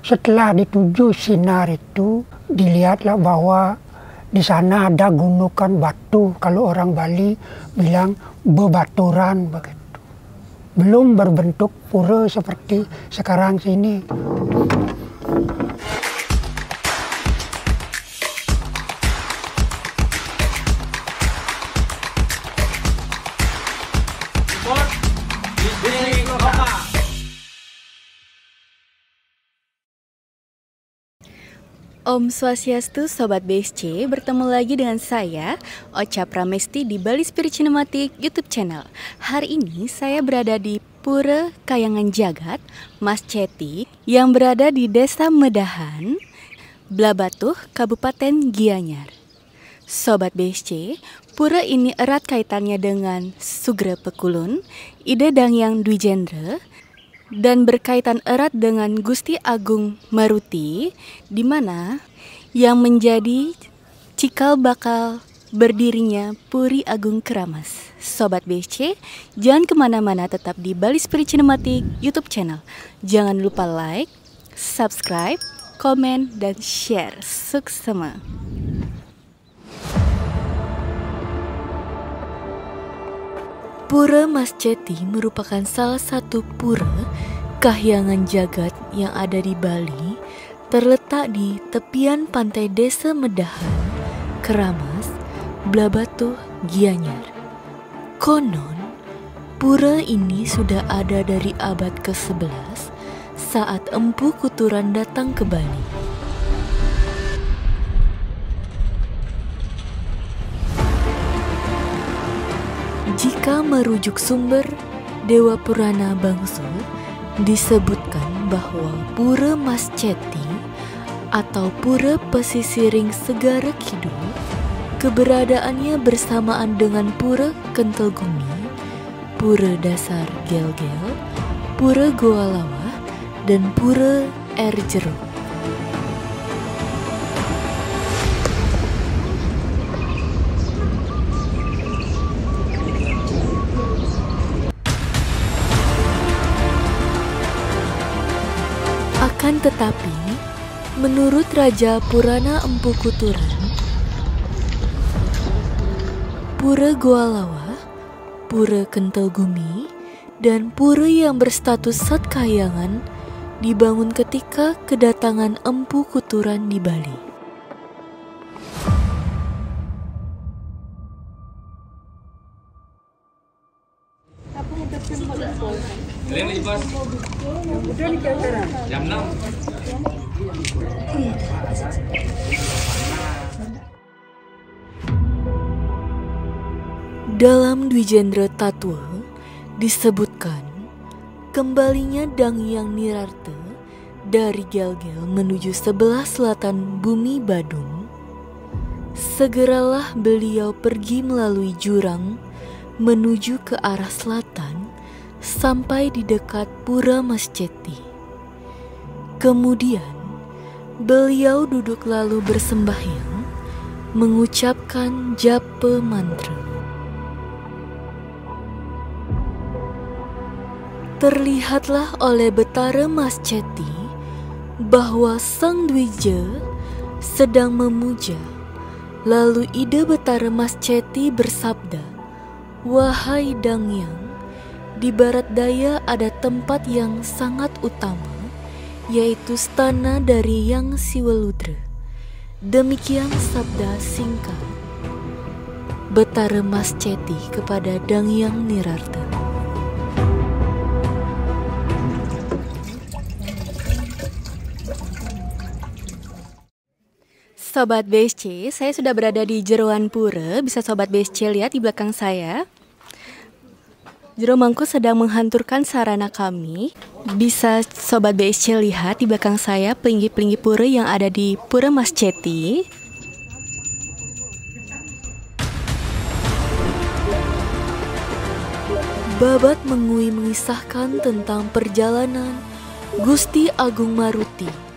Setelah dituju sinar itu, dilihatlah bahwa di sana ada gundukan batu. Kalau orang Bali bilang bebaturan begitu. Belum berbentuk pura seperti sekarang sini. Om Swastiastu Sobat BSC, bertemu lagi dengan saya Ocha Pramesti di Bali Spirit Cinematic YouTube channel. Hari ini saya berada di Pura Kahyangan Jagat, Mas Ceti, yang berada di Desa Medahan, Blabatuh, Kabupaten Gianyar. Sobat BSC, pura ini erat kaitannya dengan Sugre Pekulun, Ide Dangyang Dwijendra, dan berkaitan erat dengan Gusti Agung Maruti, di mana yang menjadi cikal bakal berdirinya Puri Agung Keramas. Sobat BSC, jangan kemana-mana, tetap di Bali Spirit Cinematic YouTube channel. Jangan lupa like, subscribe, komen, dan share. Suksema. Pura Mas Ceti merupakan salah satu pura kahyangan jagat yang ada di Bali, terletak di tepian pantai Desa Medahan, Keramas, Blabatuh, Gianyar. Konon, pura ini sudah ada dari abad ke-11 saat Empu Kuturan datang ke Bali. Jika merujuk sumber Dewa Purana Bangsu, disebutkan bahwa Pura Mas Ceti atau Pura Pesisiring Segara Kidul, keberadaannya bersamaan dengan Pura Kentelgumi, Pura Dasar Gel-Gel, Pura Goa Lawah, dan Pura Air Jeruk. Akan tetapi, menurut Raja Purana Empu Kuturan, Pura Goa Lawah, Pura Kentelgumi, dan pura yang berstatus Sat Kahyangan dibangun ketika kedatangan Empu Kuturan di Bali. Jam 6. Dalam Dwijendra Tatwa disebutkan kembalinya Dangyang Nirarte dari Gel-Gel menuju sebelah selatan bumi Badung. Segeralah beliau pergi melalui jurang menuju ke arah selatan sampai di dekat Pura Mas Ceti. Kemudian beliau duduk lalu bersembahyang, mengucapkan japa mantra. Terlihatlah oleh Betara Mas Ceti bahwa Sang Dwija sedang memuja. Lalu Ide Betara Mas Ceti bersabda, "Wahai Dangyang, di barat daya ada tempat yang sangat utama, yaitu stana dari Yang Siwaludra." Demikian sabda singkat Betara Mas Ceti kepada Dangyang Nirarte. Sobat BSC, saya sudah berada di jeroan pura. Bisa Sobat BSC lihat di belakang saya. Jero Mangku sedang menghanturkan sarana kami. Bisa Sobat BSC lihat di belakang saya pelinggi-pelinggi pura yang ada di Pura Mas Ceti. Babat Mengui mengisahkan tentang perjalanan Gusti Agung Maruti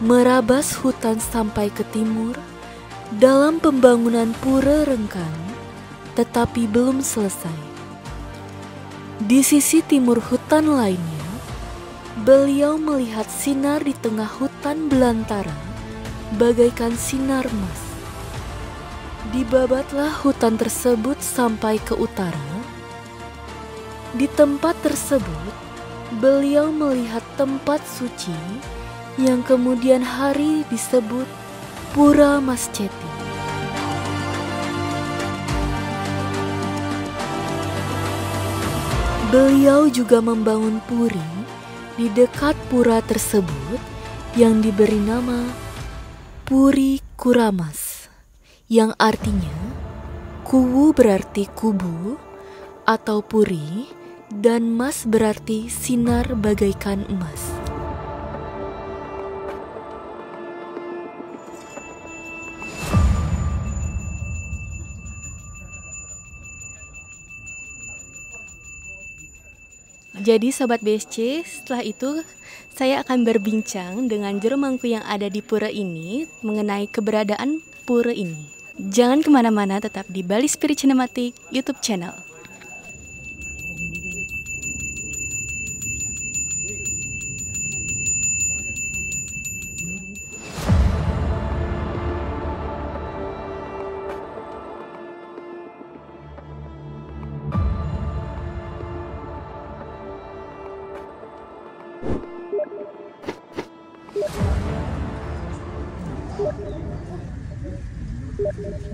merabas hutan sampai ke timur dalam pembangunan Pura Rengkang, tetapi belum selesai. Di sisi timur hutan lainnya, beliau melihat sinar di tengah hutan belantara bagaikan sinar emas. Dibabatlah hutan tersebut sampai ke utara. Di tempat tersebut, beliau melihat tempat suci yang kemudian hari disebut Pura Masceti. Beliau juga membangun puri di dekat pura tersebut yang diberi nama Puri Kuramas, yang artinya kuwu berarti kubu atau puri dan mas berarti sinar bagaikan emas. Jadi Sobat BSC, setelah itu saya akan berbincang dengan juru mangku yang ada di pura ini mengenai keberadaan pura ini. Jangan kemana-mana, tetap di Bali Spirit Cinematic YouTube channel.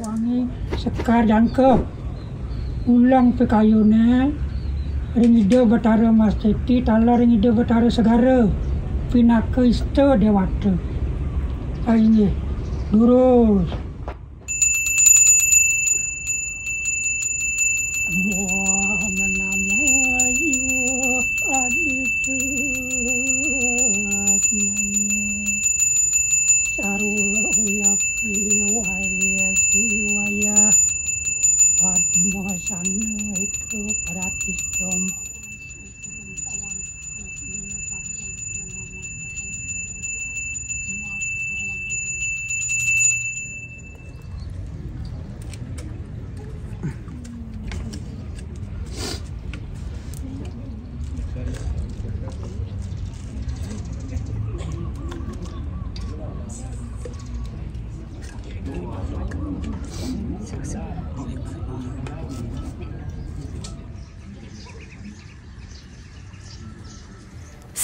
Wangi sekar jangkep ulang pekayune ringide Batara Masceti tala ringide Batara Segara pinaka ista dewata ini lurus wah menama ayu aditu sarwa uyapi waya siwaya padma sana itu pratistom.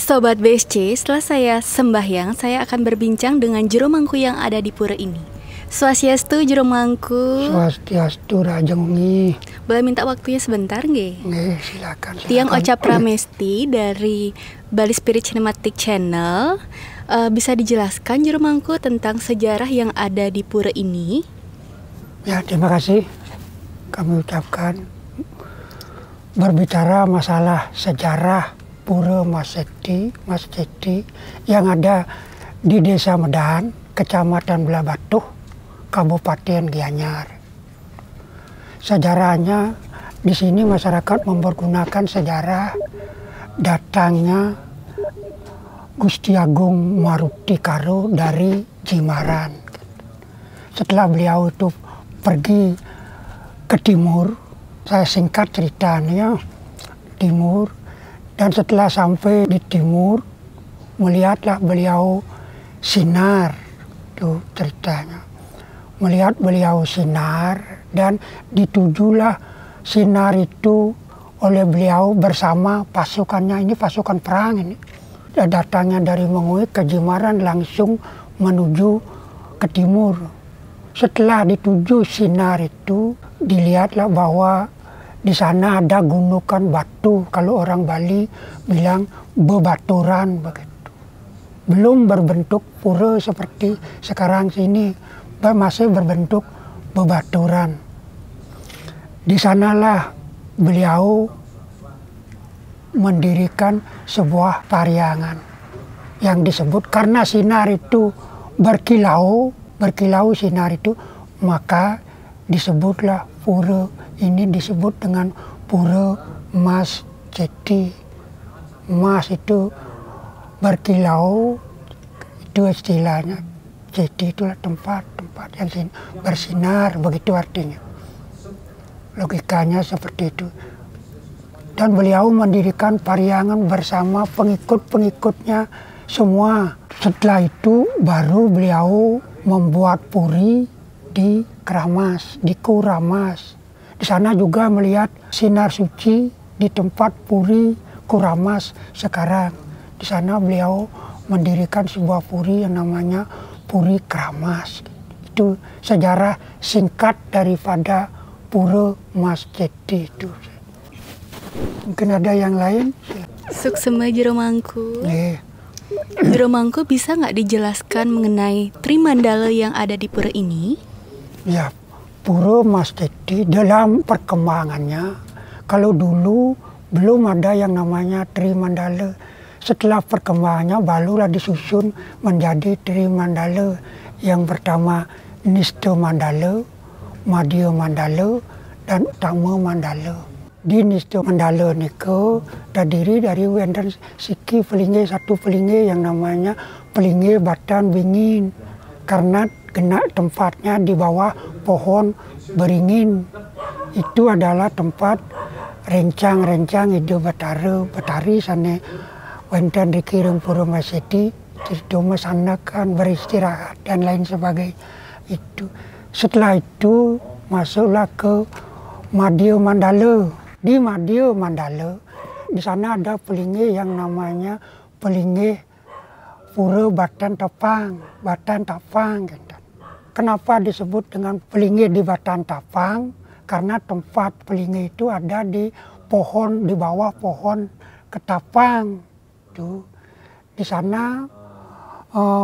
Sobat BSC, setelah saya sembahyang, saya akan berbincang dengan juru mangku yang ada di pura ini. Swastiastu juru mangku. Swastiastu Rajongi. Boleh minta waktunya sebentar nggih? Nggih, silakan. Tiang Ocha Pramesti dari Bali Spirit Cinematic Channel. Bisa dijelaskan juru mangku tentang sejarah yang ada di pura ini? Ya, terima kasih. Kami ucapkan berbicara masalah sejarah Pura Masceti yang ada di Desa Medan, Kecamatan Belah Batuh, Kabupaten Gianyar. Sejarahnya di sini masyarakat mempergunakan sejarah datangnya Gusti Agung Maruti Karo dari Jimaran. Setelah beliau itu pergi ke timur, saya singkat ceritanya, timur. Dan setelah sampai di timur, melihatlah beliau sinar, itu ceritanya. Melihat beliau sinar dan ditujulah sinar itu oleh beliau bersama pasukannya. Ini pasukan perang ini. Datangnya dari Mengui ke Jimaran langsung menuju ke timur. Setelah dituju sinar itu, dilihatlah bahwa di sana ada gundukan batu, kalau orang Bali bilang bebaturan begitu. Belum berbentuk pura seperti sekarang sini, masih berbentuk bebaturan. Di sanalah beliau mendirikan sebuah pariangan yang disebut karena sinar itu berkilau sinar itu, maka disebutlah pura ini disebut dengan Pura Masceti. Mas itu berkilau, itu istilahnya. Ceti itulah tempat yang bersinar, begitu artinya. Logikanya seperti itu. Dan beliau mendirikan Pariangan bersama pengikut-pengikutnya semua. Setelah itu baru beliau membuat puri di Keramas, di Kuramas. Di sana juga melihat sinar suci di tempat puri Kuramas sekarang. Di sana beliau mendirikan sebuah puri yang namanya Puri Keramas. Itu sejarah singkat daripada Pura Mas Ceti itu. Mungkin ada yang lain? Suksema Jero Mangku. Jero Mangku bisa nggak dijelaskan mengenai Trimandala yang ada di pura ini? Ya, Pura Mas Ceti dalam perkembangannya, kalau dulu belum ada yang namanya Trimandala. Setelah perkembangannya barulah disusun menjadi Trimandala. Yang pertama Nista Mandala, Madya Mandala, dan Utama Mandala. Di Nista Mandala niku terdiri dari wonten siki pelinge satu pelinge yang namanya Pelinge Batan Bingin, karena kena tempatnya di bawah pohon beringin. Itu adalah tempat rencang-rencang ide Betari sana wonten dikirim Pura Mas Ceti itu mesanakan beristirahat dan lain sebagainya. Itu setelah itu masuklah ke Madya Mandala. Di Madya Mandala di sana ada pelinge yang namanya Pelinge Pura Batan Tapang, Batan Tapang. Kenapa disebut dengan pelinge di Batan Tapang? Karena tempat pelinge itu ada di pohon, di bawah pohon ketapang. Tuh. Di sana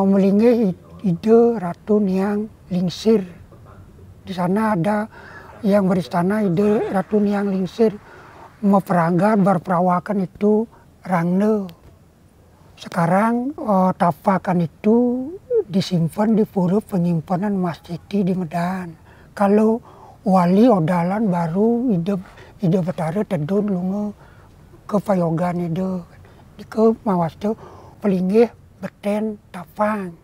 melinge ide Ratu Niang Lingsir. Di sana ada yang beristana ide Ratu Niang Lingsir. Meperanggar berperawakan itu Rangne. Sekarang tapakan itu disimpan di Pura Penyimpanan Mas Ceti di Medan. Kalau wali odalan baru ide Betara tedun lunga ke payogan ide. Ke mawastu Pelinge Beten Tapang.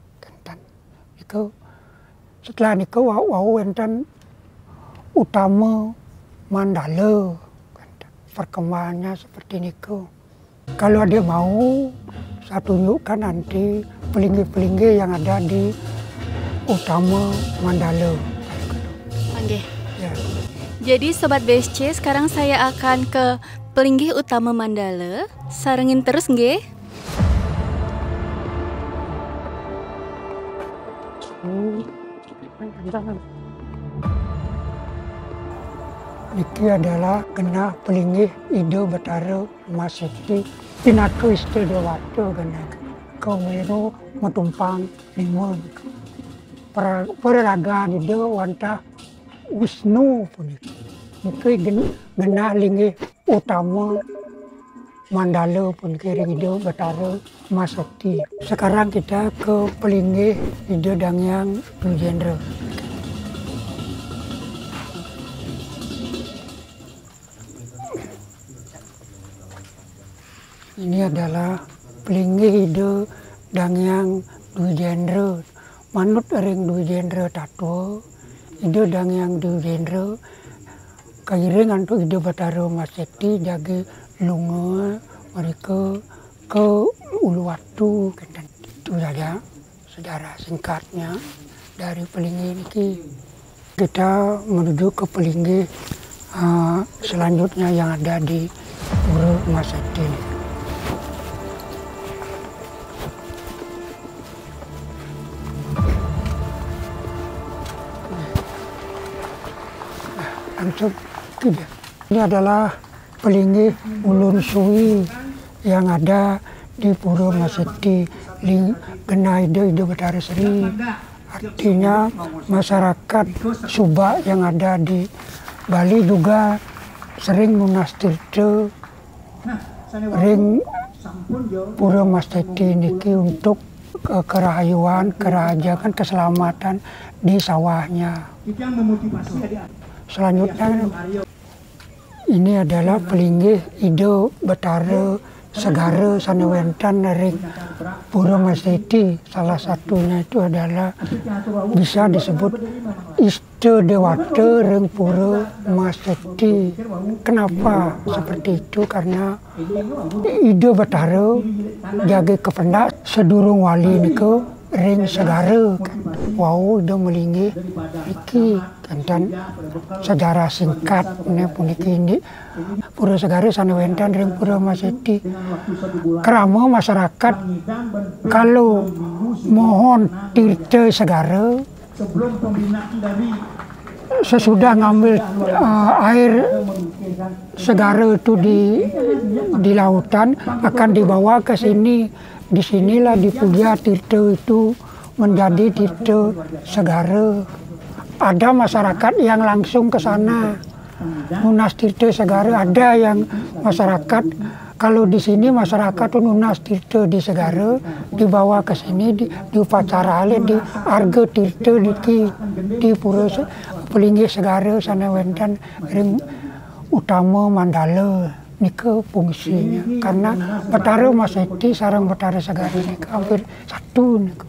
Iku setelah niku wau wonten Utama Mandala. Perkembangannya seperti niku. Kalau dia mau, saya tunjukkan nanti pelinge-pelinge yang ada di Utama Mandala. Oke. Ya. Jadi Sobat BSC, sekarang saya akan ke Pelinggih Utama Mandala. Sarengin terus nggih. Iki adalah kena pelinggih ide Betara Mas Ceti Pinatu Istedewata kena kawero metumpang lima peraraga ide wanta Wisnu pun iki kena linggih Utama Mandala pun kira ide Betara Mas Ceti. Sekarang kita ke pelinggih ide Dangyang Dujendra. Ini adalah pelinggih ide Dangyang Dujendra. Manut ring Dujendra tatua, ide Dangyang Dujendra kairing antu ide Betara Mas Ceti jagi lunga mereka ke Uluwatu. Itu saja sejarah singkatnya dari pelinggih ini. Kita menuju ke pelinggih selanjutnya yang ada di Pura Mas Ceti. Ini adalah pelinggih Ulun Suwi yang ada di Pura Mas Ceti, kena ide Betara Sri. Artinya masyarakat Subak yang ada di Bali juga sering munastirte ring Pura Mas Ceti niki untuk kerahayuan, kerahajaan, keselamatan di sawahnya. Selanjutnya ini adalah pelinggih ide Betara segara sanewentan dari Pura Maseti. Salah satunya itu adalah bisa disebut Iste Dewata Reng Pura Maseti. Kenapa seperti itu? Karena ide Batara jaga kependak sedurung wali niku ring segara kan. Wow, ide melinggi iki kan, dan sejarah singkat puniki ini Pura Segara sanewentan ring Pura Maseti. Kerama masyarakat kalau mohon tirta segara sesudah ngambil air segara itu di lautan akan dibawa ke sini. Disinilah dipuja tirta itu menjadi tirta segara. Ada masyarakat yang langsung ke sana nunas tirta segara. Ada yang masyarakat kalau di sini masyarakat nunas tirta di segara dibawa ke sini di upacara ale di arga tirta di Pura Pelinggi Segara sanewentan ring utama Mandala. Nika fungsinya karena Batara Maseti sarang Batara Segara nika hampir satu nika.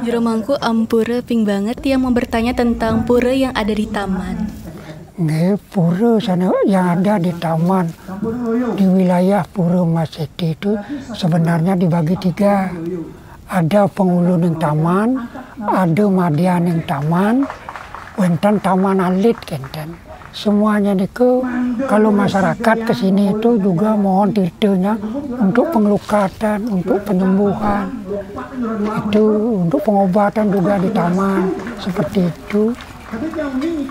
Jero mangku ampura ping banget yang mau bertanya tentang pura yang ada di taman. Nggih, pura sana yang ada di taman di wilayah Pura Maseti itu sebenarnya dibagi 3. Ada penghulu ning taman, ada madya ning taman, wonten taman alit kenten. Semuanya niku kalau masyarakat ke sini itu juga mohon tirtanya untuk pengelukatan, untuk penyembuhan. Itu untuk pengobatan juga di taman seperti itu.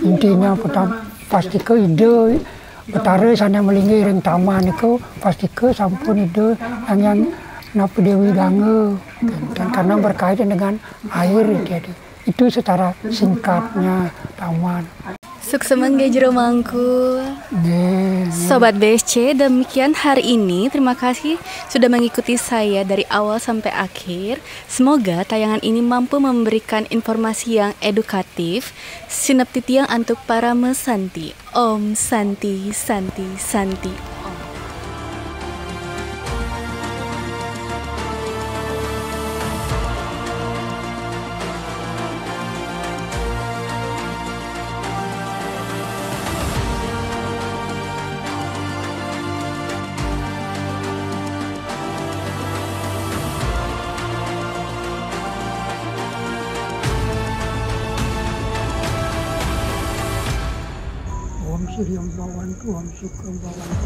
Intinya pasti ke ide Batara sana melinggi ring taman niku pasti ke sampun ide yang napa Dewi Gange dan karena berkaitan dengan air jadi. Itu secara singkatnya taman. Sukses mengge jero mangku. Sobat BSC, demikian hari ini. Terima kasih sudah mengikuti saya dari awal sampai akhir. Semoga tayangan ini mampu memberikan informasi yang edukatif. Sinaptitiang untuk para mesanti. Om Santi Santi Santi. Om Suryam Bawantu, Om Sukam Bawantu.